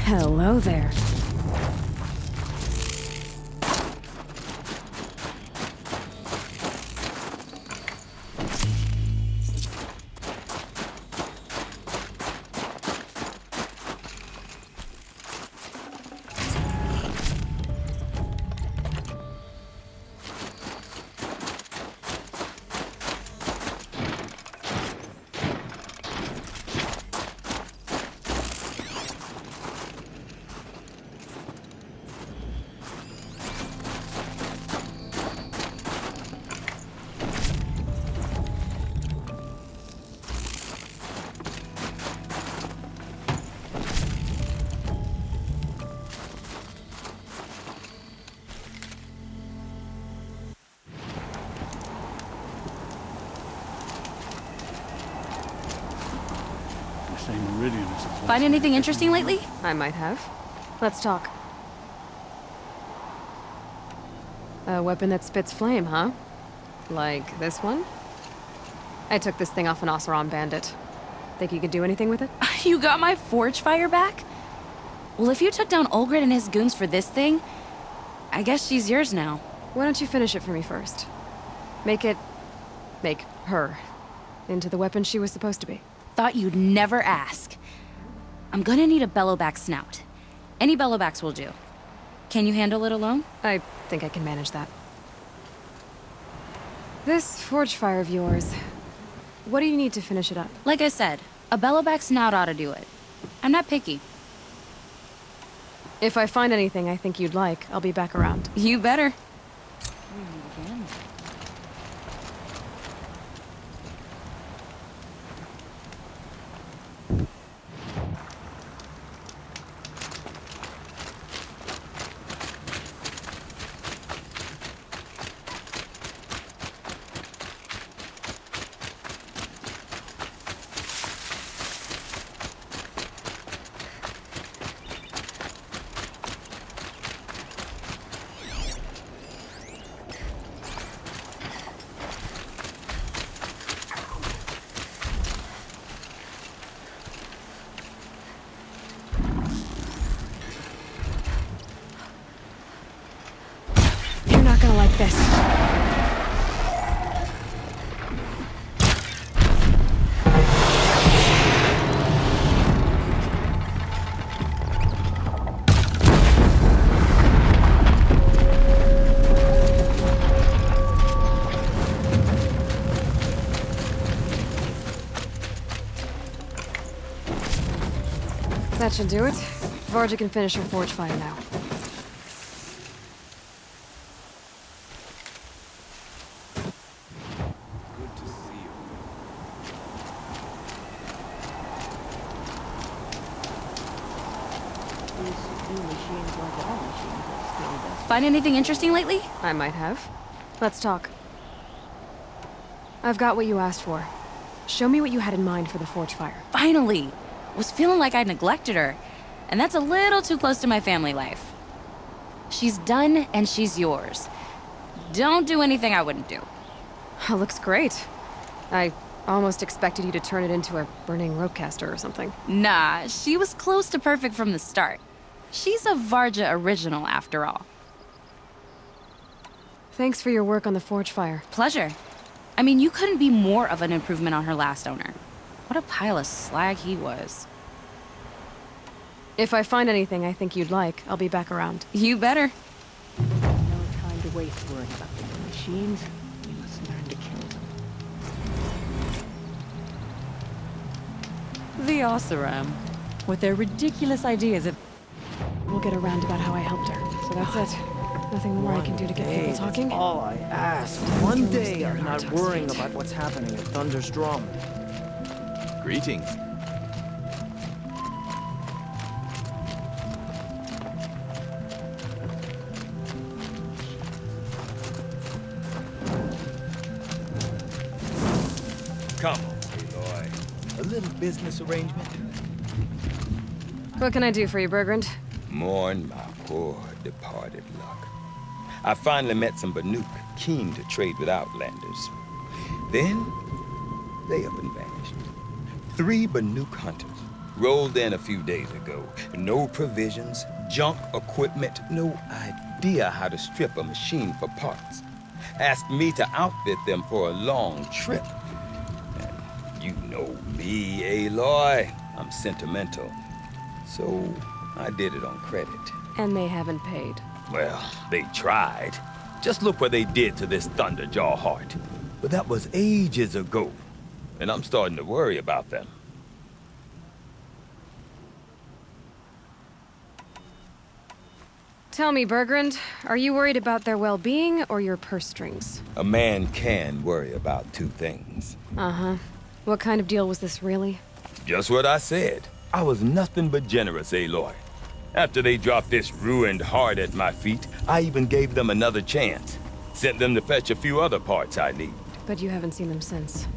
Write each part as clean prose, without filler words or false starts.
Hello there. Find anything interesting lately? I might have. Let's talk. A weapon that spits flame, huh? Like this one? I took this thing off an Oseram bandit. Think you could do anything with it? You got my forge fire back? Well, if you took down Olgrid and his goons for this thing, I guess she's yours now. Why don't you finish it for me first? Make her into the weapon she was supposed to be. Thought you'd never ask. I'm gonna need a bellowback snout. Any bellowbacks will do. Can you handle it alone? I think I can manage that. This forge fire of yours, what do you need to finish it up? Like I said, a bellowback snout ought to do it. I'm not picky. If I find anything I think you'd like, I'll be back around. You better. You're not gonna like this. That should do it. Varja can finish her forge fire now. Find anything interesting lately? I might have. Let's talk. I've got what you asked for. Show me what you had in mind for the forge fire. Finally! Was feeling like I neglected her. And that's a little too close to my family life. She's done, and she's yours. Don't do anything I wouldn't do. Looks great. I almost expected you to turn it into a burning ropecaster or something. Nah, she was close to perfect from the start. She's a Varja original, after all. Thanks for your work on the forge fire. Pleasure. I mean, you couldn't be more of an improvement on her last owner. What a pile of slag he was. If I find anything I think you'd like, I'll be back around. You better. No time to waste worrying about the machines. We must learn to kill them. The Oseram, with their ridiculous ideas of... We'll get around about how I helped her. So that's it. Nothing more I can do to get people talking. That's all I ask. One day I'm not worrying about what's happening at Thunder's Drum. Greetings. Come on, boy. A little business arrangement? What can I do for you, Bergrand? Mourn my poor departed luck. I finally met some Banuk keen to trade with Outlanders. Then, they up and vanished. 3 Banuk hunters, Rolled in a few days ago. No provisions, junk equipment, no idea how to strip a machine for parts. Asked me to outfit them for a long trip. And you know me, Aloy. I'm sentimental. So I did it on credit. And they haven't paid. Well, they tried. Just look what they did to this Thunderjaw heart. But that was ages ago. And I'm starting to worry about them. Tell me, Bergrand, are you worried about their well-being or your purse strings? A man can worry about two things. Uh-huh. What kind of deal was this, really? Just what I said. I was nothing but generous, Aloy. After they dropped this ruined heart at my feet, I even gave them another chance. Sent them to fetch a few other parts I need. But you haven't seen them since.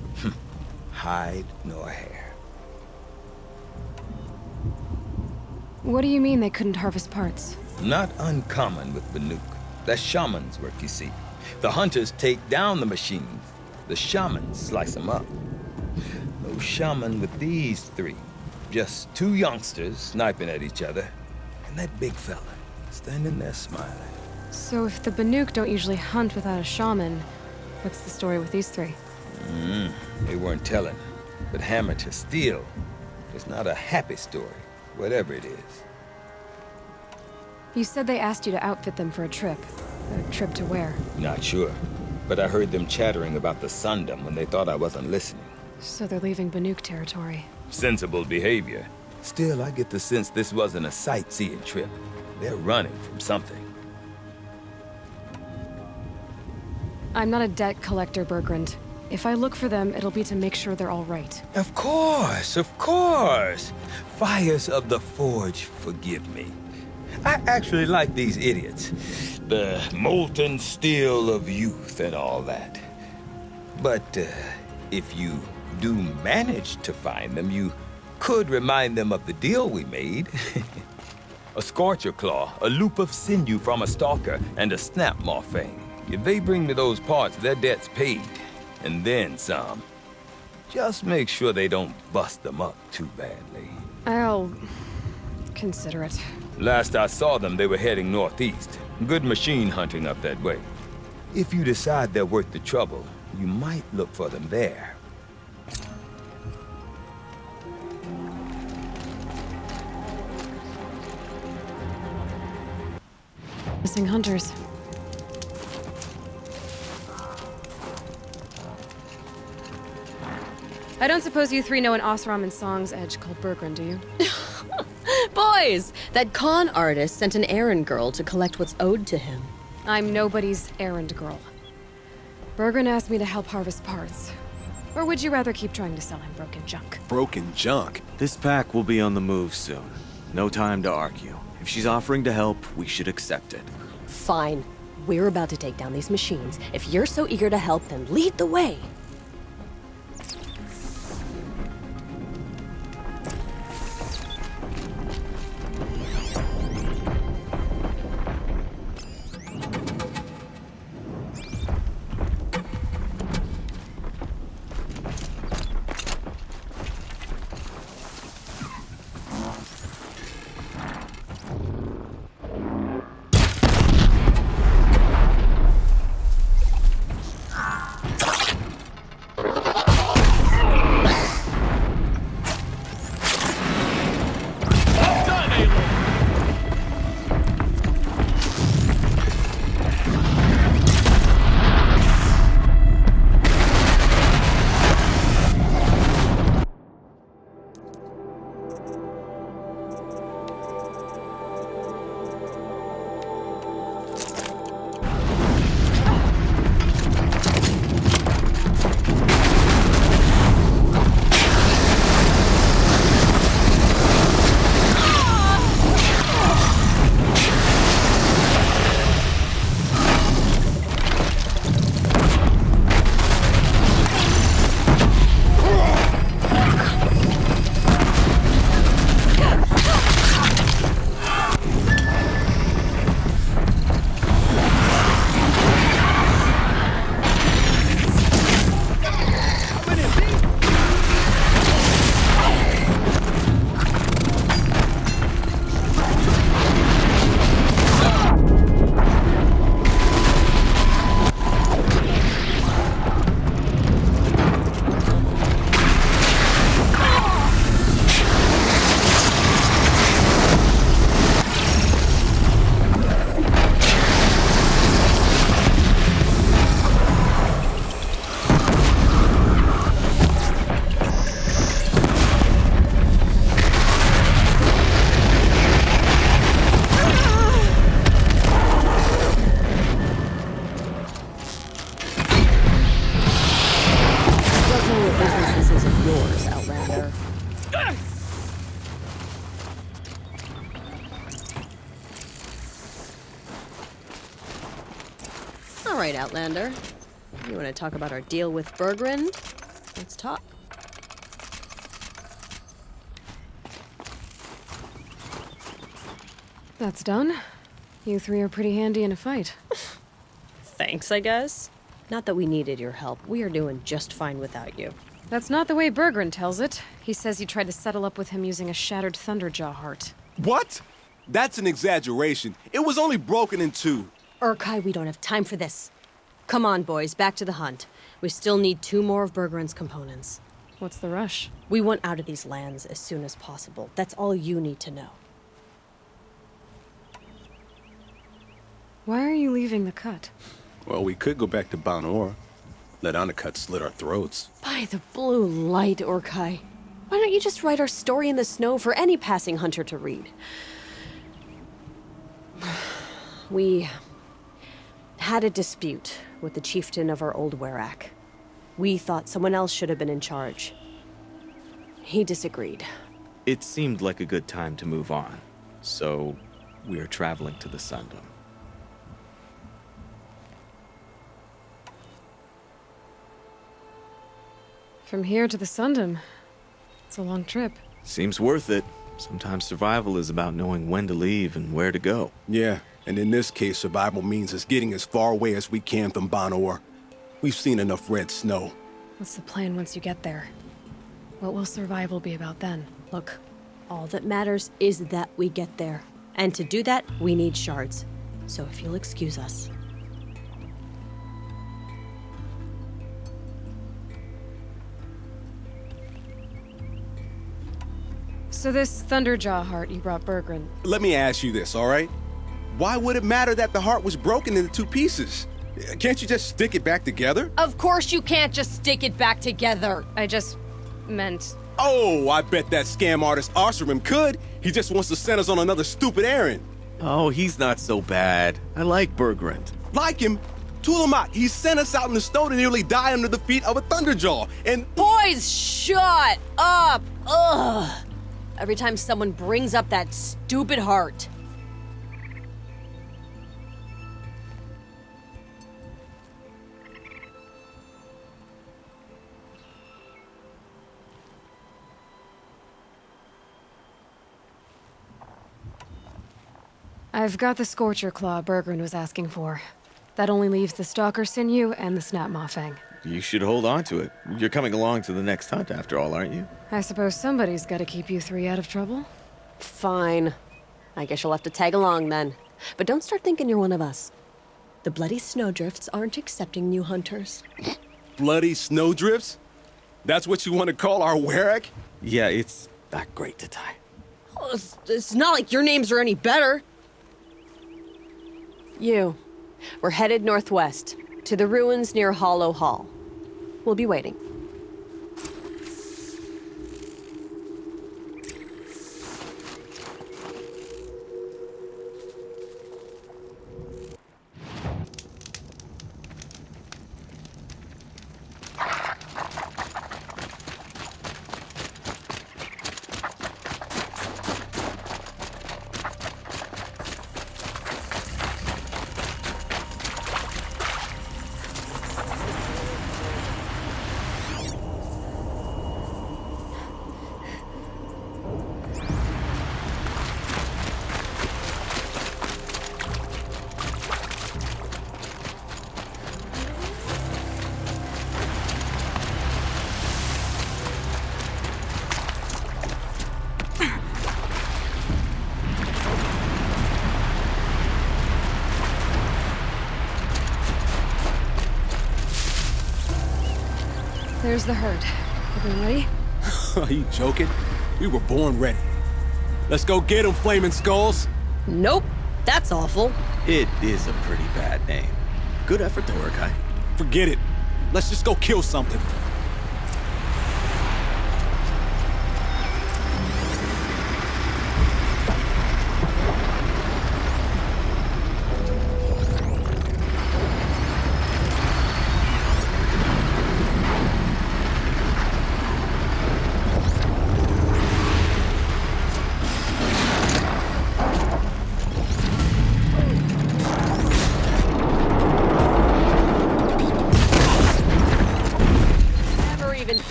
Hide nor hair. What do you mean they couldn't harvest parts? Not uncommon with Banuk. That's shaman's work, you see. The hunters take down the machines. The shamans slice them up. No shaman with these three. Just two youngsters sniping at each other. And that big fella standing there smiling. So if the Banuk don't usually hunt without a shaman, what's the story with these three? They weren't telling. But hammer to steel. It's not a happy story, whatever it is. You said they asked you to outfit them for a trip. A trip to where? Not sure. But I heard them chattering about the Sundom when they thought I wasn't listening. So they're leaving Banuk territory. Sensible behavior. Still, I get the sense this wasn't a sightseeing trip. They're running from something. I'm not a debt collector, Bergrand. If I look for them, it'll be to make sure they're all right. Of course, of course. Fires of the Forge, forgive me. I actually like these idiots. The molten steel of youth and all that. But if you do manage to find them, you could remind them of the deal we made. A scorcher claw, a loop of sinew from a stalker, and a snap morphine. If they bring me those parts, their debt's paid. And then some. Just make sure they don't bust them up too badly. I'll consider it. Last I saw them, they were heading northeast. Good machine hunting up that way. If you decide they're worth the trouble, you might look for them there. Missing hunters. I don't suppose you three know an Oseram in Song's Edge called Bergrand, do you? Boys, that con artist sent an errand girl to collect what's owed to him. I'm nobody's errand girl. Bergrand asked me to help harvest parts. Or would you rather keep trying to sell him broken junk? Broken junk? This pack will be on the move soon. No time to argue. If she's offering to help, we should accept it. Fine. We're about to take down these machines. If you're so eager to help, then lead the way. All right, Outlander. You want to talk about our deal with Berggren? Let's talk. That's done. You three are pretty handy in a fight. Thanks, I guess. Not that we needed your help. We are doing just fine without you. That's not the way Berggren tells it. He says you tried to settle up with him using a shattered Thunderjaw heart. What? That's an exaggeration. It was only broken in two. Urkai, we don't have time for this. Come on, boys, back to the hunt. We still need 2 more of Berggren's components. What's the rush? We want out of these lands as soon as possible. That's all you need to know. Why are you leaving the cut? Well, we could go back to Banuk. Let Undercut slit our throats. By the blue light, Urkai. Why don't you just write our story in the snow for any passing hunter to read? We had a dispute with the chieftain of our old wariek. We thought someone else should have been in charge. He disagreed. It seemed like a good time to move on, so we are traveling to the Sundom. From here to the Sundom. It's a long trip. Seems worth it. Sometimes survival is about knowing when to leave and where to go. Yeah, and in this case, survival means us getting as far away as we can from Banuk. We've seen enough red snow. What's the plan once you get there? What will survival be about then? Look, all that matters is that we get there. And to do that, we need shards. So if you'll excuse us. So this Thunderjaw heart you brought Berggren. Let me ask you this, all right? Why would it matter that the heart was broken into 2 pieces? Can't you just stick it back together? Of course you can't just stick it back together. I just meant... Oh, I bet that scam artist Arsarim could. He just wants to send us on another stupid errand. Oh, he's not so bad. I like Berggren. Like him? Tulamat, he sent us out in the snow to nearly die under the feet of a Thunderjaw, and... Boys, shut up! Ugh! Every time someone brings up that stupid heart. I've got the Scorcher Claw Berggren was asking for. That only leaves the Stalker Sinew and the Snap Maw Fang. You should hold on to it. You're coming along to the next hunt after all, aren't you? I suppose somebody's gotta keep you 3 out of trouble. Fine. I guess you'll have to tag along then. But don't start thinking you're one of us. The Bloody Snowdrifts aren't accepting new hunters. Bloody snowdrifts? That's what you want to call our wariek? Yeah, it's not great to tie. Oh, it's not like your names are any better. We're headed northwest, to the ruins near Hollow Hall. We'll be waiting. There's the herd. Everyone ready? Are you joking? We were born ready. Let's go get them, Flaming Skulls. Nope, that's awful. It is a pretty bad name. Good effort, though, Urkai. Forget it. Let's just go kill something.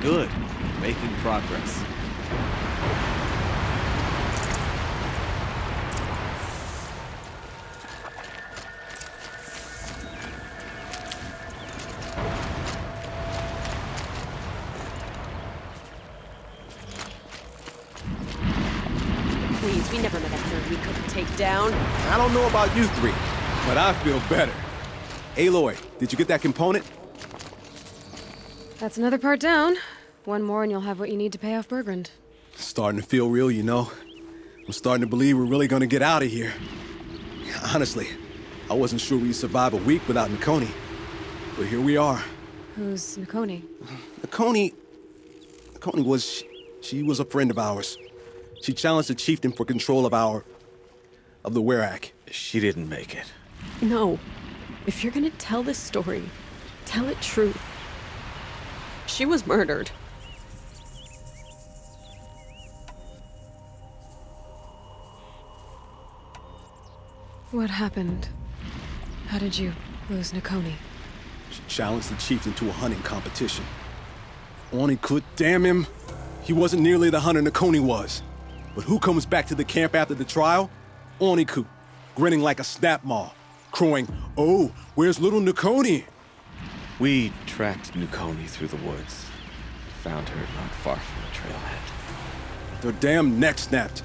Good. Making progress. Please, we never met a third we couldn't take down. I don't know about you three, but I feel better. Aloy, did you get that component? That's another part down. One more and you'll have what you need to pay off Bergrand. Starting to feel real, you know. I'm starting to believe we're really gonna get out of here. Honestly, I wasn't sure we'd survive a week without Nakoni. But here we are. Who's Nakoni? Nakoni was... She was a friend of ours. She challenged the chieftain for control of the wariek. She didn't make it. No. If you're gonna tell this story, tell it true. She was murdered. What happened? How did you lose Nakoni? She challenged the chieftain to a hunting competition. Oni could, damn him. He wasn't nearly the hunter Nakoni was. But who comes back to the camp after the trial? Oniku, grinning like a snap maw, crowing, "Oh, where's little Nakoni?" We tracked Nakoni through the woods. Found her not far from the trailhead. Their damn neck snapped.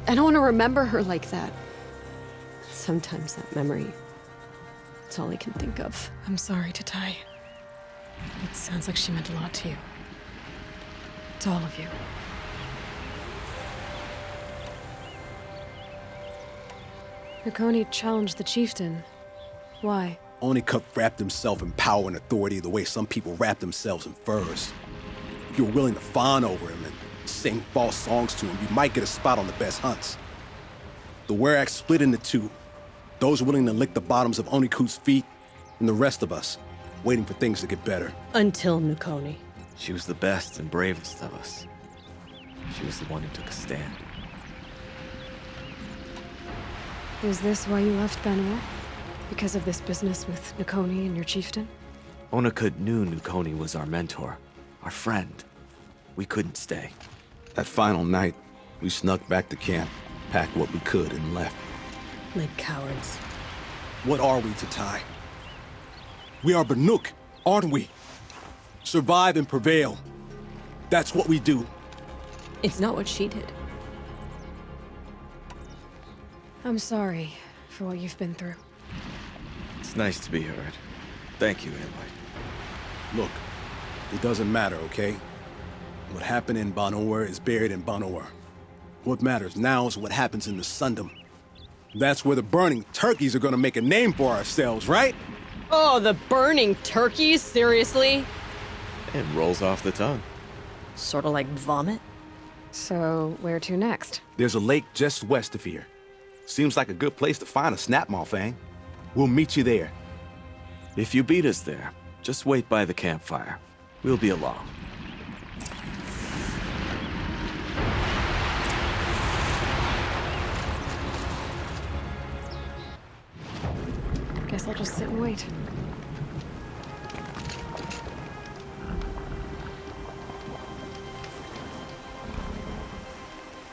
I don't want to remember her like that. Sometimes that memory, it's all I can think of. I'm sorry, Tatai. It sounds like she meant a lot to you. To all of you. Nakoni challenged the chieftain. Why? Oniku wrapped himself in power and authority the way some people wrap themselves in furs. If you're willing to fawn over him and sing false songs to him, you might get a spot on the best hunts. The wariek split into two. Those willing to lick the bottoms of Oniku's feet, and the rest of us, waiting for things to get better. Until Nakoni. She was the best and bravest of us. She was the one who took a stand. Is this why you left Banuk? Because of this business with Nakoni and your chieftain? Onikud knew Nakoni was our mentor, our friend. We couldn't stay. That final night, we snuck back to camp, packed what we could, and left. Like cowards. What are we, Tatai? We are Banuk, aren't we? Survive and prevail. That's what we do. It's not what she did. I'm sorry for what you've been through. It's nice to be heard. Thank you, Aloy. Look, it doesn't matter, okay? What happened in Banuk is buried in Banuk. What matters now is what happens in the Sundom. That's where the burning turkeys are gonna make a name for ourselves, right? Oh, the burning turkeys? Seriously? It rolls off the tongue. Sort of like vomit? So, where to next? There's a lake just west of here. Seems like a good place to find a snapmaw fang. We'll meet you there. If you beat us there, just wait by the campfire. We'll be along. Guess I'll just sit and wait.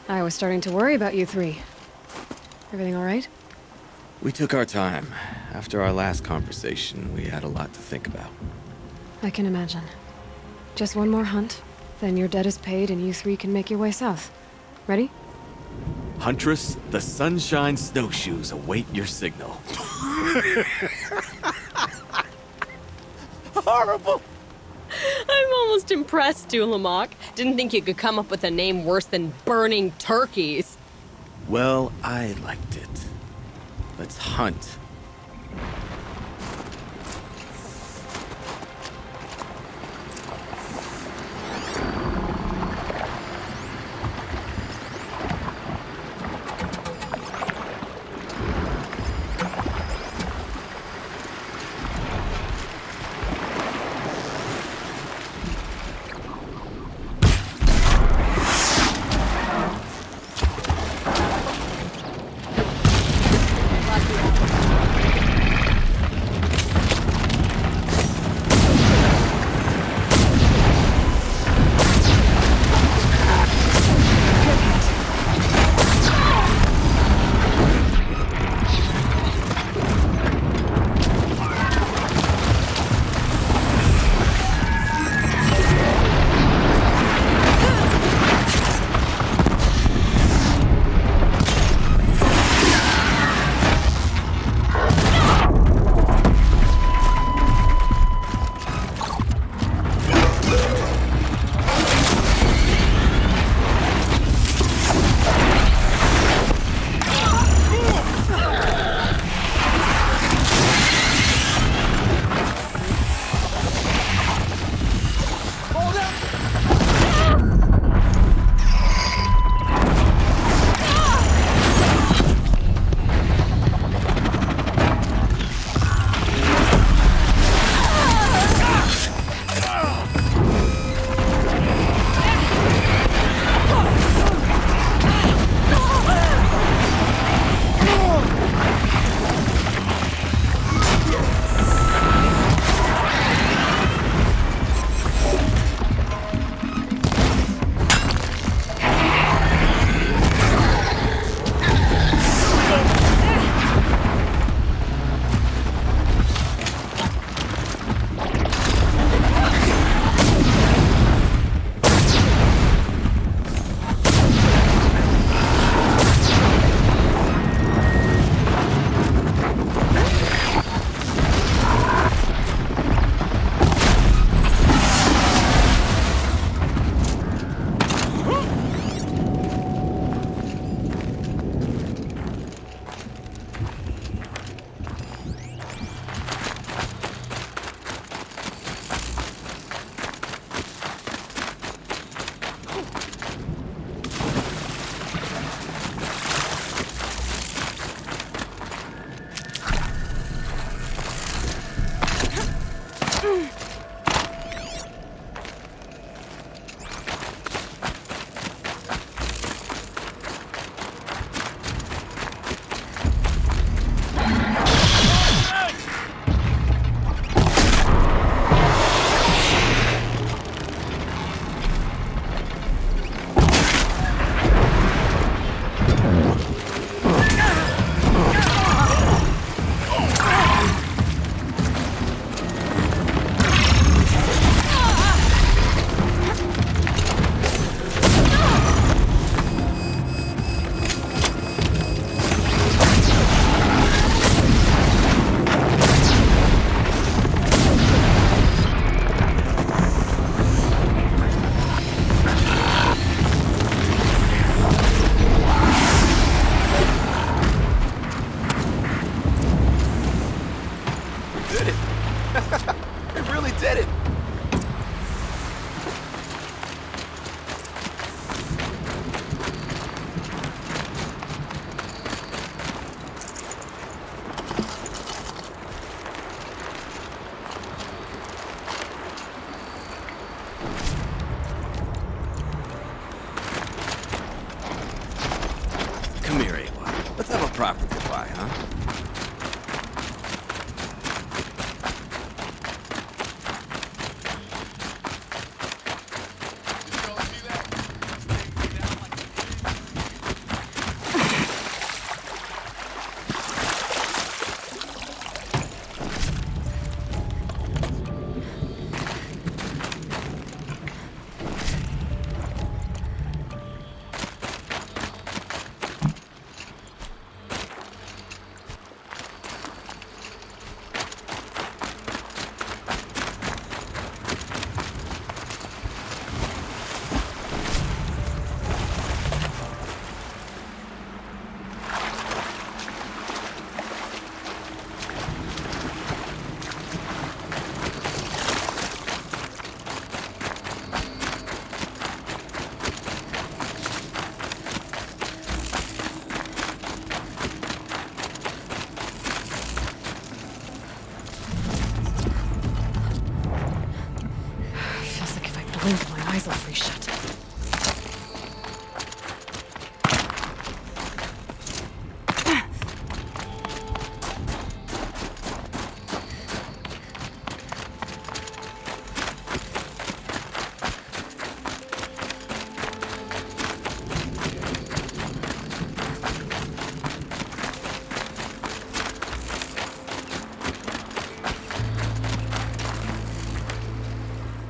I was starting to worry about you three. Everything all right? We took our time. After our last conversation, we had a lot to think about. I can imagine. Just one more hunt, then your debt is paid and you three can make your way south. Ready? Huntress, the Sunshine Snowshoes await your signal. Horrible! I'm almost impressed, Dulamok. Didn't think you could come up with a name worse than burning turkeys. Well, I liked it. Let's hunt.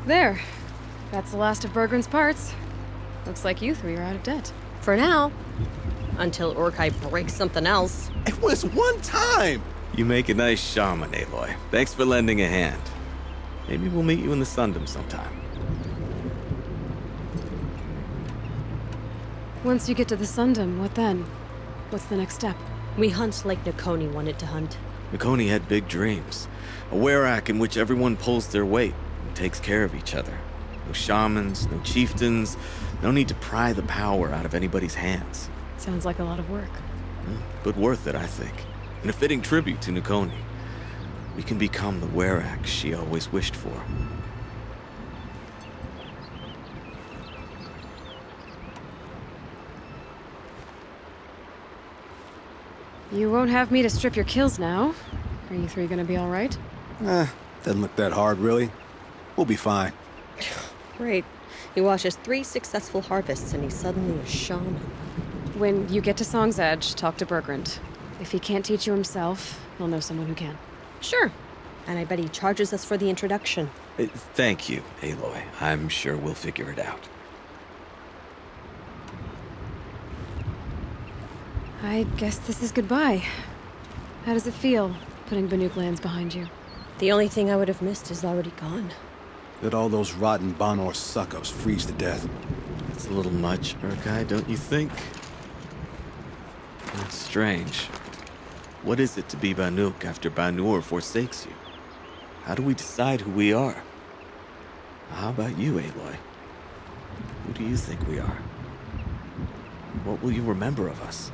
There. That's the last of Bergren's parts. Looks like you three are out of debt. For now. Until Urkai breaks something else. It was one time! You make a nice shaman, Aloy. Thanks for lending a hand. Maybe we'll meet you in the Sundom sometime. Once you get to the Sundom, what then? What's the next step? We hunt like Nakoni wanted to hunt. Makoni had big dreams. A wariek in which everyone pulls their weight and takes care of each other. No shamans, no chieftains, no need to pry the power out of anybody's hands. Sounds like a lot of work. But worth it, I think. And a fitting tribute to Nakoni. We can become the wariek she always wished for. You won't have me to strip your kills now. Are you three gonna be all right? Doesn't look that hard, really. We'll be fine. Great. He watches 3 successful harvests and he's suddenly a shaman. When you get to Song's Edge, talk to Bergrand. If he can't teach you himself, he'll know someone who can. Sure. And I bet he charges us for the introduction. Thank you, Aloy. I'm sure we'll figure it out. I guess this is goodbye. How does it feel, putting Banuk lands behind you? The only thing I would have missed is already gone. Let all those rotten Banor suck-ups freeze to death. It's a little much, Urkai, don't you think? It's strange. What is it to be Banuk after Banur forsakes you? How do we decide who we are? How about you, Aloy? Who do you think we are? What will you remember of us?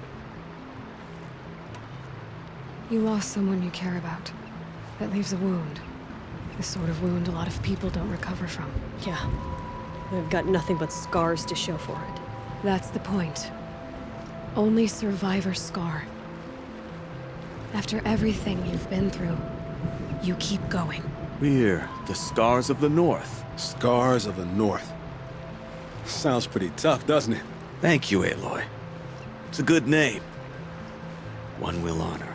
You lost someone you care about. That leaves a wound. The sort of wound a lot of people don't recover from. Yeah. I've got nothing but scars to show for it. That's the point. Only survivor's scar. After everything you've been through, you keep going. We're the Scars of the North. Scars of the North. Sounds pretty tough, doesn't it? Thank you, Aloy. It's a good name. One we'll honor.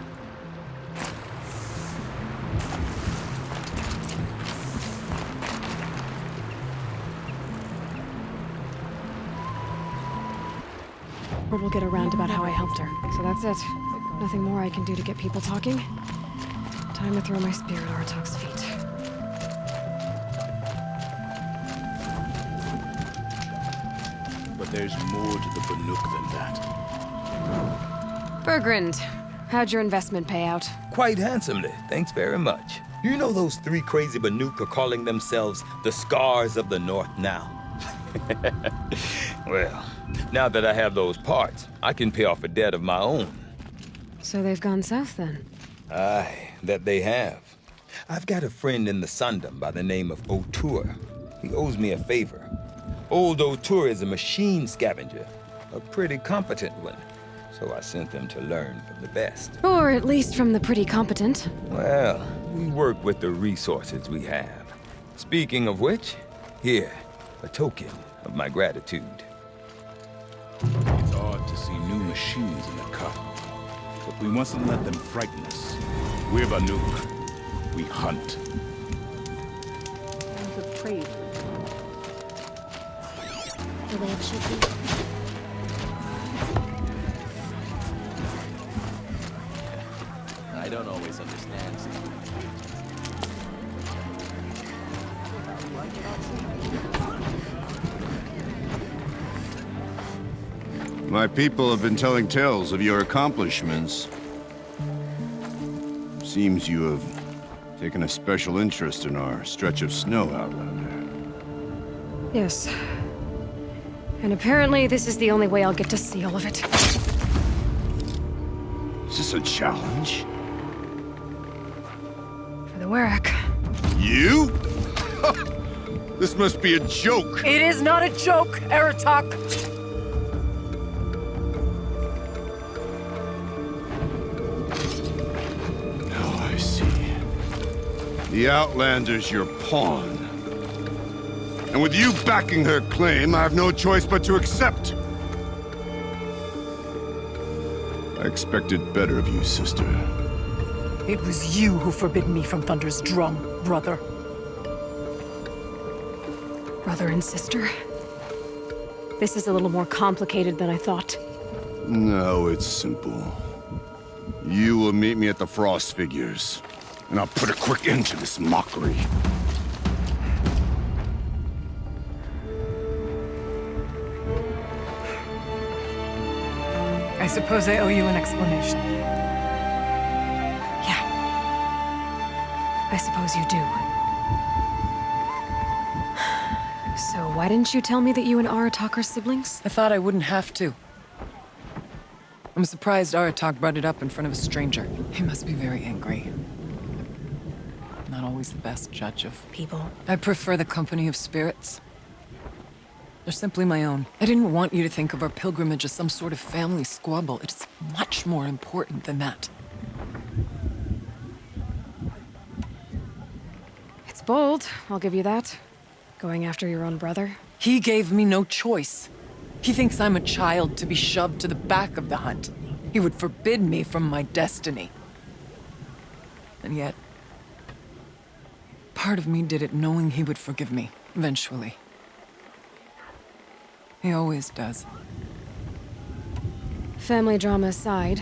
Or we'll get around about how I helped her. So that's it. Nothing more I can do to get people talking. Time to throw my spear at Artok's feet. But there's more to the Banuk than that. Bergrand, how'd your investment pay out? Quite handsomely, thanks very much. You know those 3 crazy Banuk are calling themselves the Scars of the North now? Well, now that I have those parts, I can pay off a debt of my own. So they've gone south then? Aye, that they have. I've got a friend in the Sundom by the name of O'Toole. He owes me a favor. Old O'Toole is a machine scavenger, a pretty competent one. So I sent them to learn from the best. Or at least from the pretty competent. Well, we work with the resources we have. Speaking of which, here, a token of my gratitude. It's odd to see new machines in the cut. But we mustn't let them frighten us. We're Banuk. We hunt. And the praise. The way it should be. I don't always understand. My people have been telling tales of your accomplishments. Seems you have taken a special interest in our stretch of snow outland there. Yes. And apparently this is the only way I'll get to see all of it. Is this a challenge? For the wariek. You? This must be a joke. It is not a joke, Aratak. Now I see. The Outlander's your pawn. And with you backing her claim, I have no choice but to accept. I expected better of you, sister. It was you who forbid me from Thunder's drum, brother. Brother and sister? This is a little more complicated than I thought. No, it's simple. You will meet me at the Frost Figures, and I'll put a quick end to this mockery. I suppose I owe you an explanation. Yeah. I suppose you do. So why didn't you tell me that you and Aratak are siblings? I thought I wouldn't have to. I'm surprised Aratak brought it up in front of a stranger. He must be very angry. Not always the best judge of People. I prefer the company of spirits. They're simply my own. I didn't want you to think of our pilgrimage as some sort of family squabble. It's much more important than that. It's bold, I'll give you that. Going after your own brother. He gave me no choice. He thinks I'm a child to be shoved to the back of the hunt. He would forbid me from my destiny. And yet, part of me did it knowing he would forgive me, eventually. He always does. Family drama aside,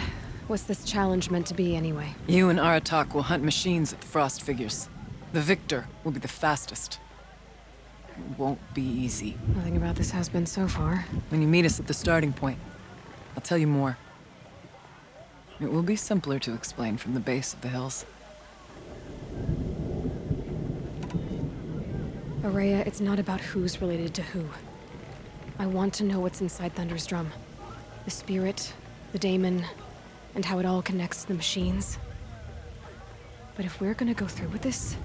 what's this challenge meant to be anyway? You and Aratak will hunt machines at the Frost Figures. The victor will be the fastest. It won't be easy. Nothing about this has been so far. When you meet us at the starting point, I'll tell you more. It will be simpler to explain from the base of the hills. Araya, it's not about who's related to who. I want to know what's inside Thunder's drum. The spirit, the daemon, and how it all connects to the machines. But if we're gonna go through with this,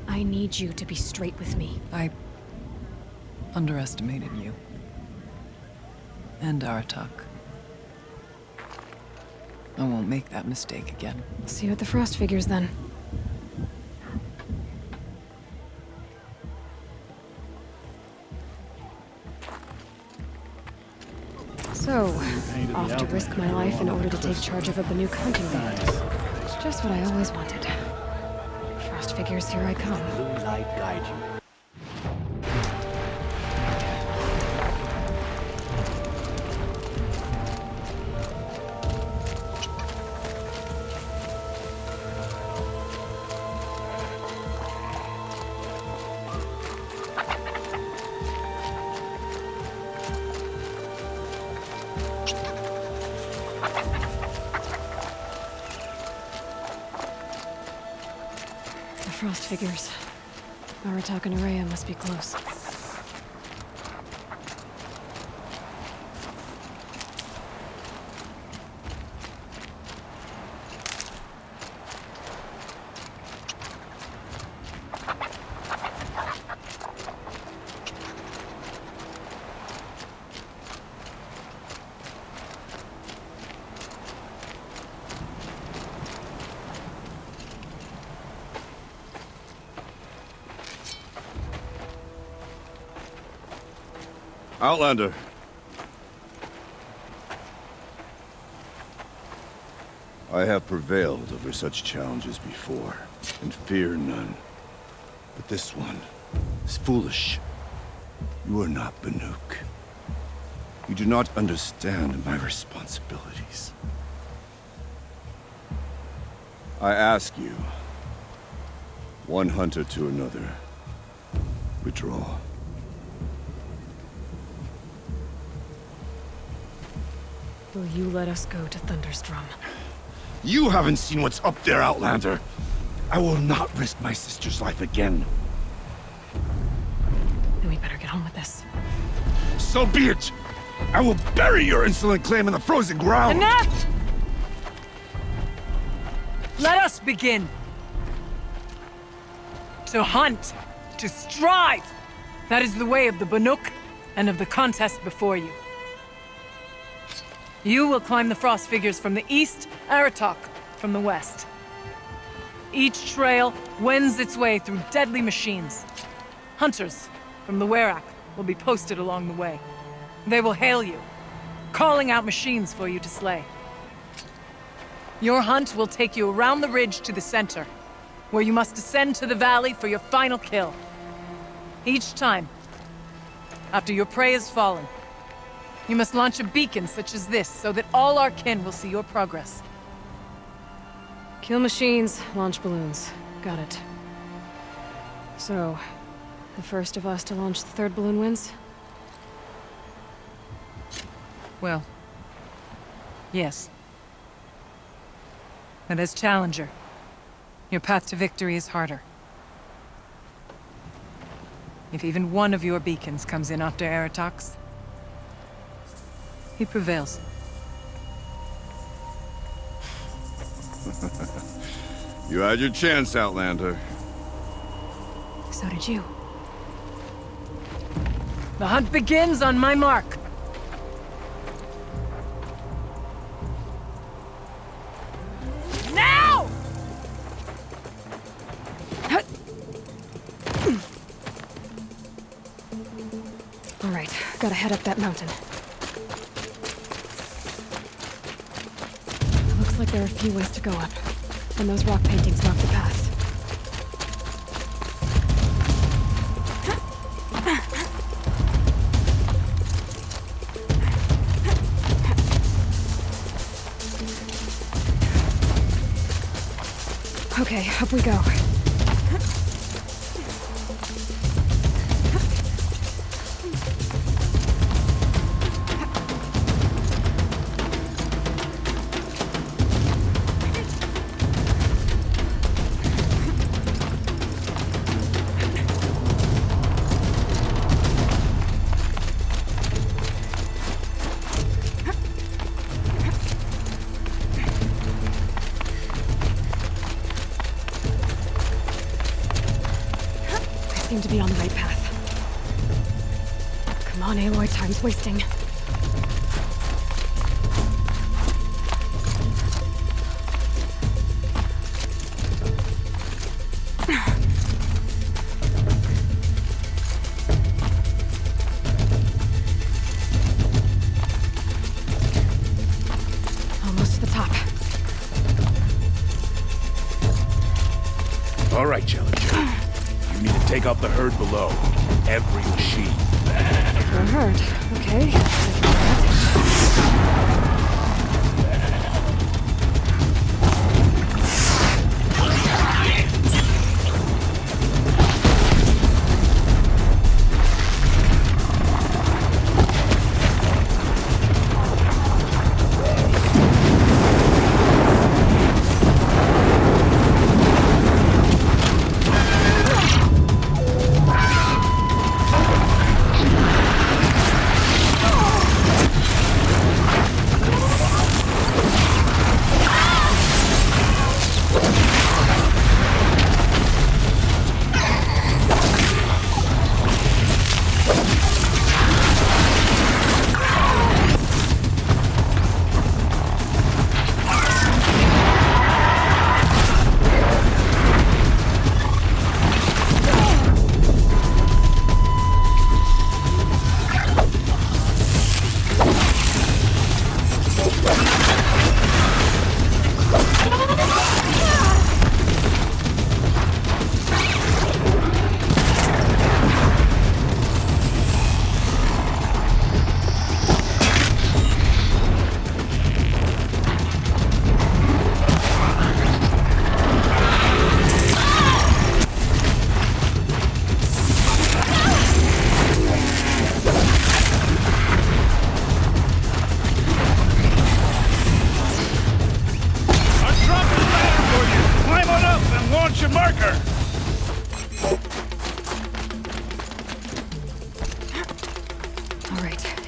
I need you to be straight with me. I underestimated you. And Aratak. I won't make that mistake again. See you at the Frost Figures then. So, off to risk my life in order to take charge of a Banuk hunting band. It's just what I always wanted. Frost Figures, here I come. Blue light guide you. The Frost Figures. Aratak and Araya must be close. Outlander. I have prevailed over such challenges before, and fear none. But this one is foolish. You are not Banuk. You do not understand my responsibilities. I ask you, one hunter to another, withdraw. Will you let us go to Thunder's drum? You haven't seen what's up there, Outlander. I will not risk my sister's life again. Then we better get on with this. So be it! I will bury your insolent claim in the frozen ground! Enough! Let us begin. To hunt, to strive, That is the way of the Banuk and of the contest before you. You will climb the frost figures from the east, Aratok from the west. Each trail wends its way through deadly machines. Hunters from the wariek will be posted along the way. They will hail you, calling out machines for you to slay. Your hunt will take you around the ridge to the center, where you must descend to the valley for your final kill. Each time, after your prey has fallen, you must launch a beacon such as this so that all our kin will see your progress. Kill machines, launch balloons. Got it. So, the first of us to launch the third balloon wins? Well, yes. But as challenger, your path to victory is harder. If even one of your beacons comes in after Aratok's, he prevails. You had your chance, Outlander. So did you. The hunt begins on my mark. Now! All right, gotta head up that mountain. Looks like there are a few ways to go up, and those rock paintings mark the path. Okay, up we go. Seem to be on the right path. Come on, Aloy, time's wasting. Almost to the top. All right, challenger. You need to take out the herd below. Every machine. The herd, okay.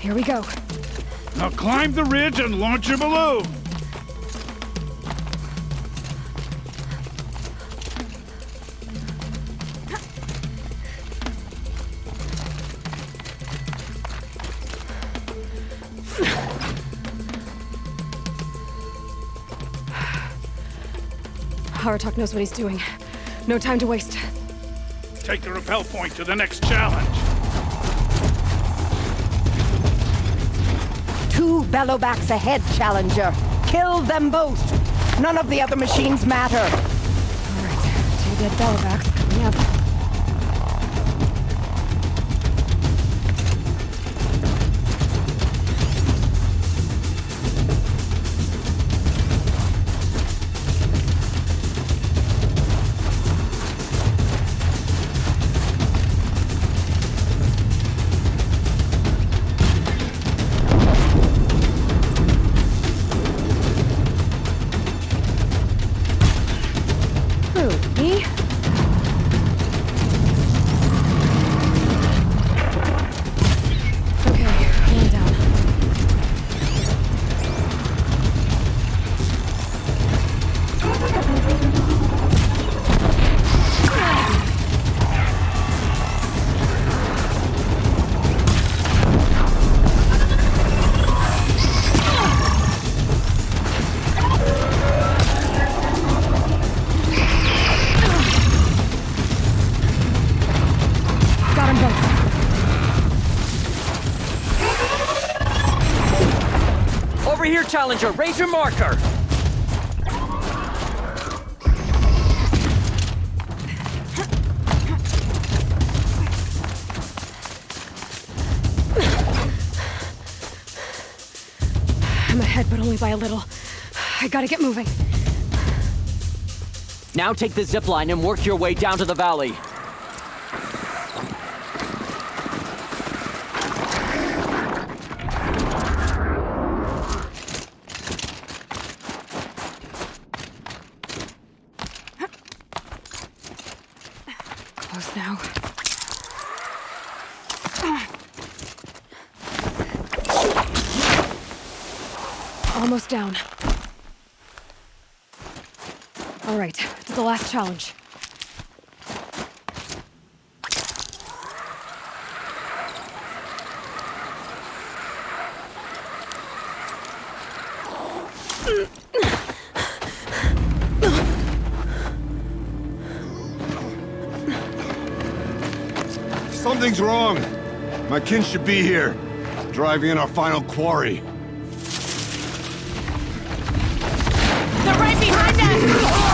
Here we go. Now climb the ridge and launch your balloon. Aratak knows what he's doing. No time to waste. Take the rappel point to the next challenge. 2 bellowbacks ahead, Challenger. Kill them both. None of the other machines matter. All right, 2 dead bellowbacks coming up. Me? Okay, one down. Got them both. Over here, Challenger! Raise your marker! I'm ahead, but only by a little. I gotta get moving. Now take the zip line and work your way down to the valley. Close now. Almost down. All right, to the last challenge. Something's wrong. My kin should be here, driving in our final quarry. They're right behind us!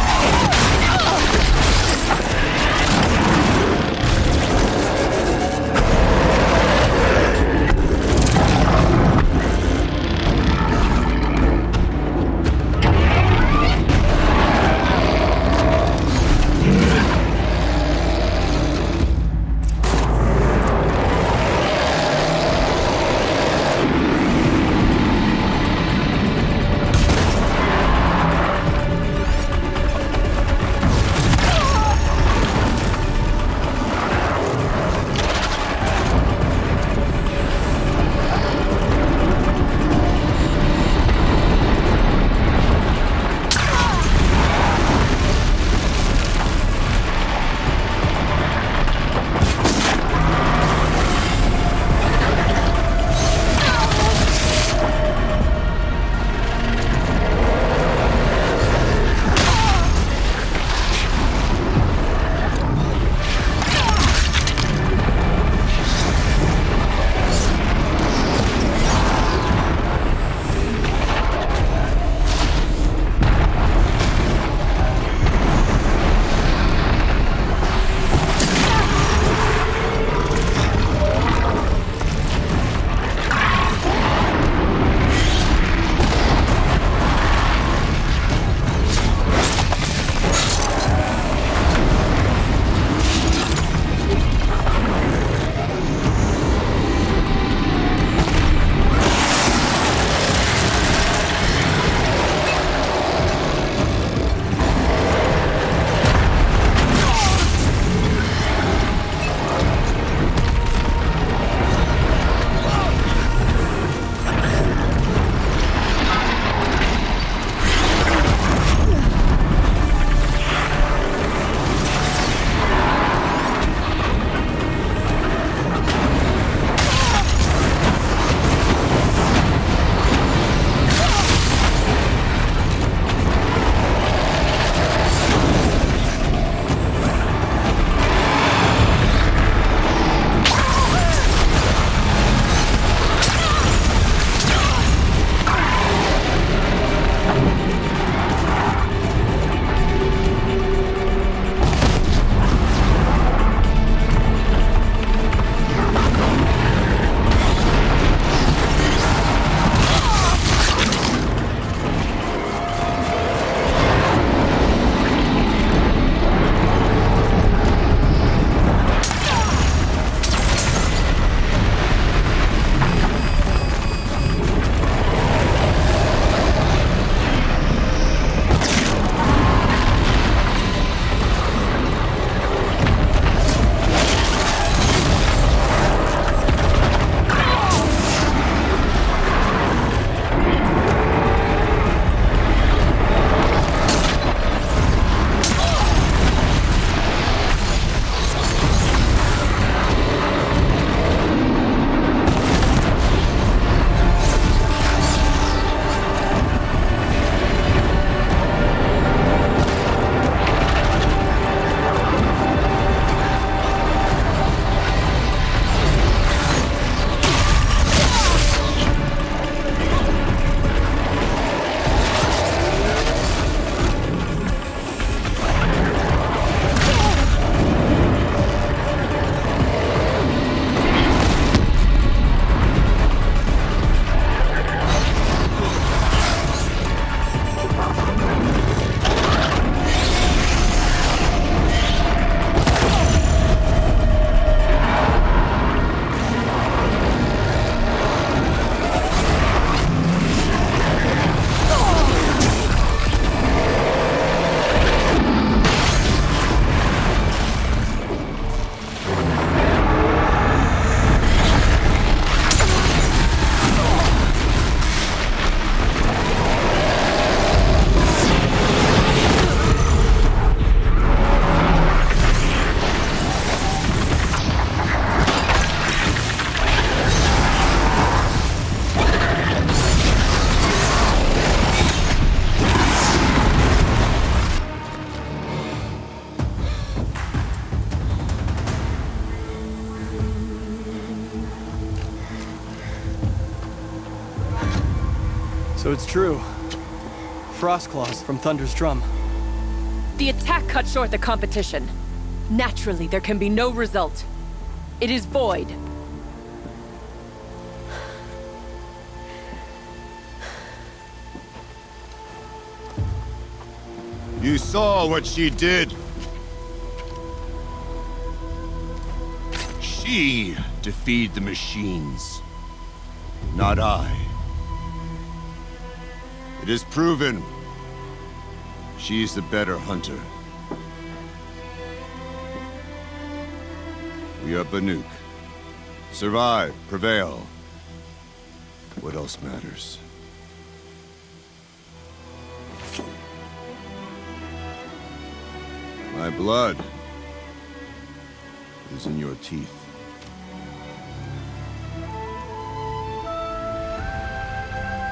So it's true. Frost claws from Thunder's drum. The attack cut short the competition. Naturally, there can be no result. It is void. You saw what she did. She defeated the machines, not I. It is proven she is the better hunter. We are Banuk. Survive, prevail. What else matters? My blood is in your teeth.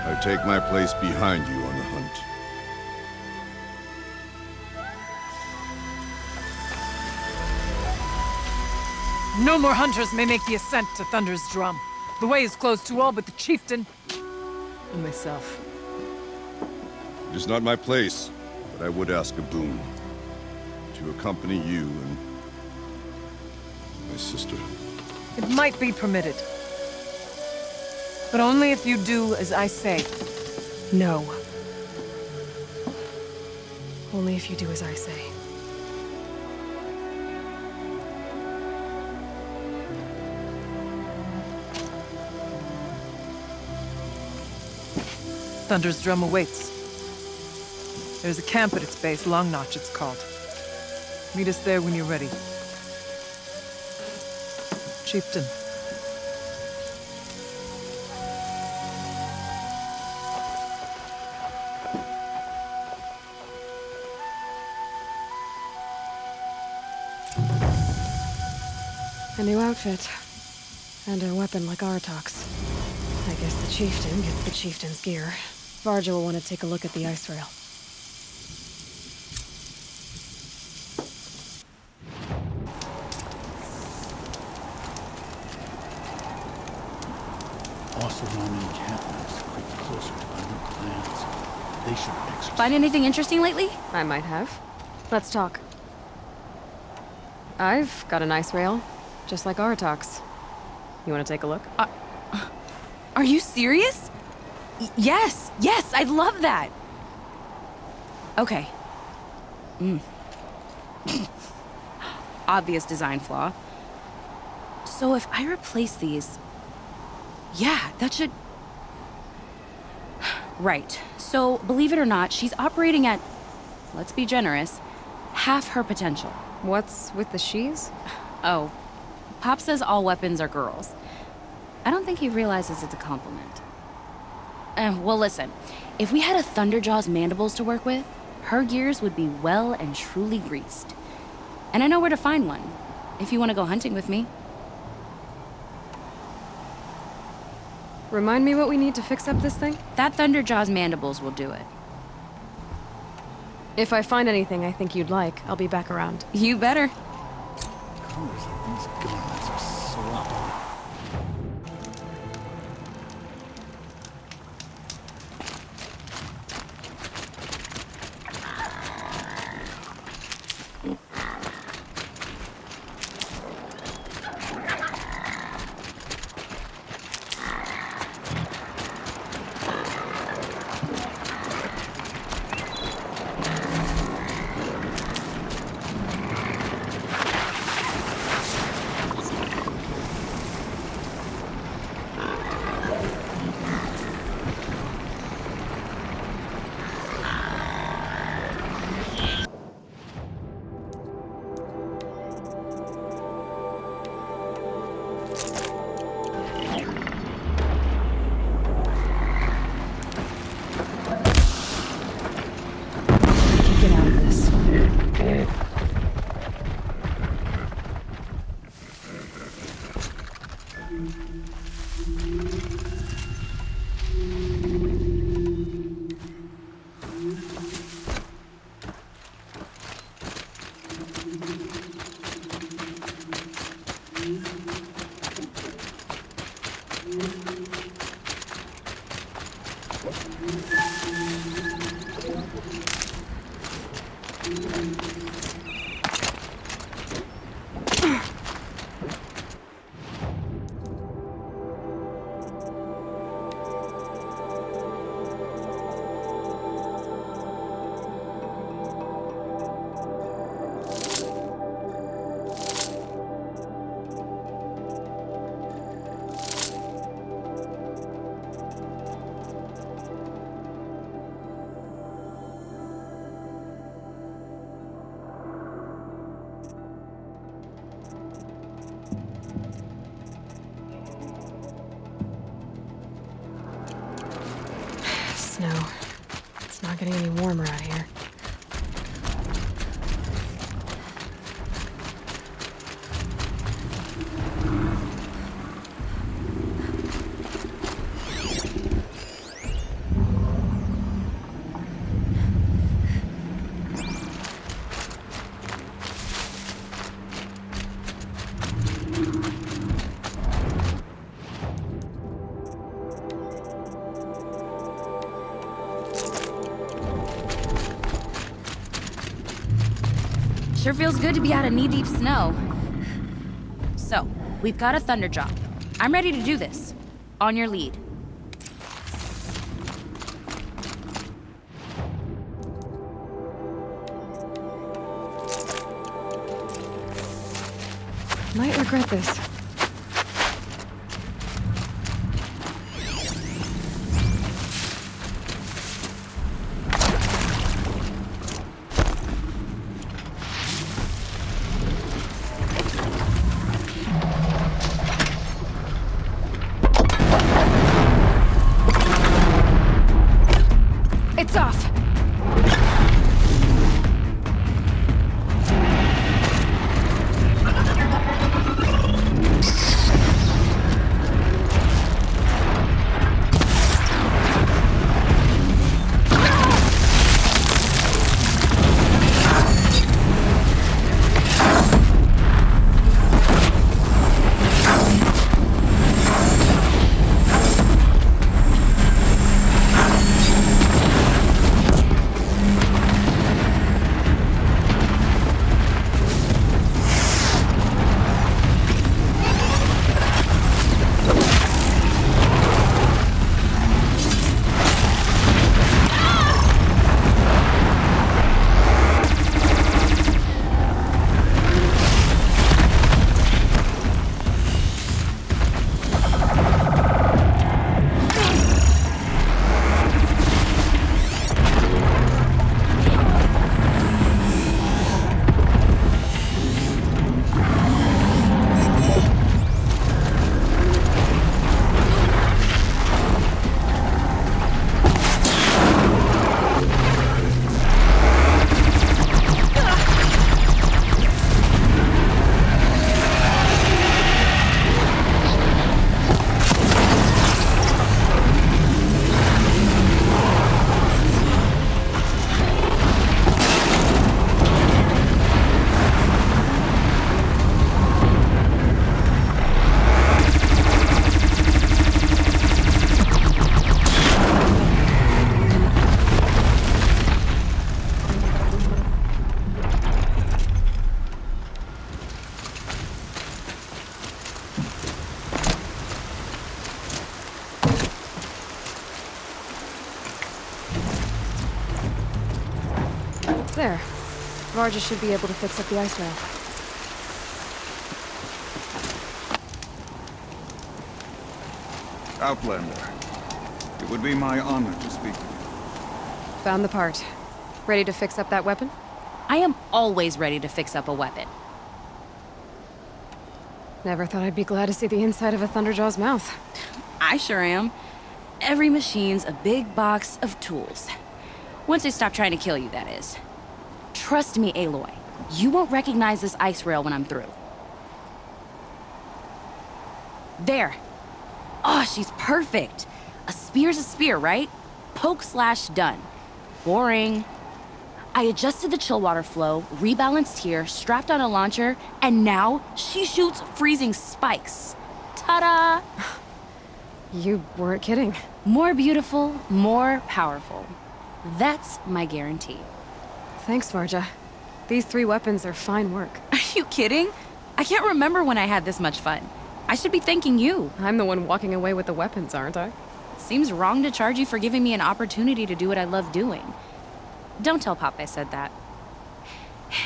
I take my place behind you on the hunt. No more hunters may make the ascent to Thunder's drum. The way is closed to all but the chieftain and myself. It is not my place, but I would ask a boon. To accompany you and my sister. It might be permitted. But only if you do as I say. No. Only if you do as I say. Thunder's drum awaits. There's a camp at its base, Long Notch it's called. Meet us there when you're ready. Chieftain. A new outfit. And a weapon like Artok's. I guess the chieftain gets the chieftain's gear. Varja will want to take a look at the ice rail. Surrounding encampments creep closer to Banuk clans. They should exercise. Find anything interesting lately? I might have. Let's talk. I've got an ice rail, just like Artok's. You want to take a look? Are you serious? Yes, I'd love that. Okay. Obvious design flaw. So if I replace these... Yeah, that should... Right. So, believe it or not, she's operating at, let's be generous, half her potential. What's with the she's? Oh, Pop says all weapons are girls. I don't think he realizes it's a compliment. Well, listen. If we had a Thunderjaw's mandibles to work with, her gears would be well and truly greased. And I know where to find one, if you want to go hunting with me. Remind me what we need to fix up this thing? That Thunderjaw's mandibles will do it. If I find anything I think you'd like, I'll be back around. You better. Colors like these garments are sloppy. Snow. It's not getting any warmer out here. Sure feels good to be out of knee-deep snow. So, we've got a thunder drop. I'm ready to do this. On your lead. Might regret this. It's off! There. Vargas should be able to fix up the ice rail. Outlander, it would be my honor to speak with you. Found the part. Ready to fix up that weapon? I am always ready to fix up a weapon. Never thought I'd be glad to see the inside of a Thunderjaw's mouth. I sure am. Every machine's a big box of tools. Once they stop trying to kill you, that is. Trust me, Aloy. You won't recognize this ice rail when I'm through. There. Oh, she's perfect. A spear's a spear, right? Poke slash done. Boring. I adjusted the chill water flow, rebalanced here, strapped on a launcher, and now she shoots freezing spikes. Ta-da! You weren't kidding. More beautiful, more powerful. That's my guarantee. Thanks, Varja. These 3 weapons are fine work. Are you kidding? I can't remember when I had this much fun. I should be thanking you. I'm the one walking away with the weapons, aren't I? Seems wrong to charge you for giving me an opportunity to do what I love doing. Don't tell Pop I said that.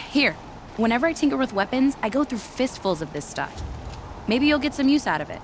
Here, whenever I tinker with weapons, I go through fistfuls of this stuff. Maybe you'll get some use out of it.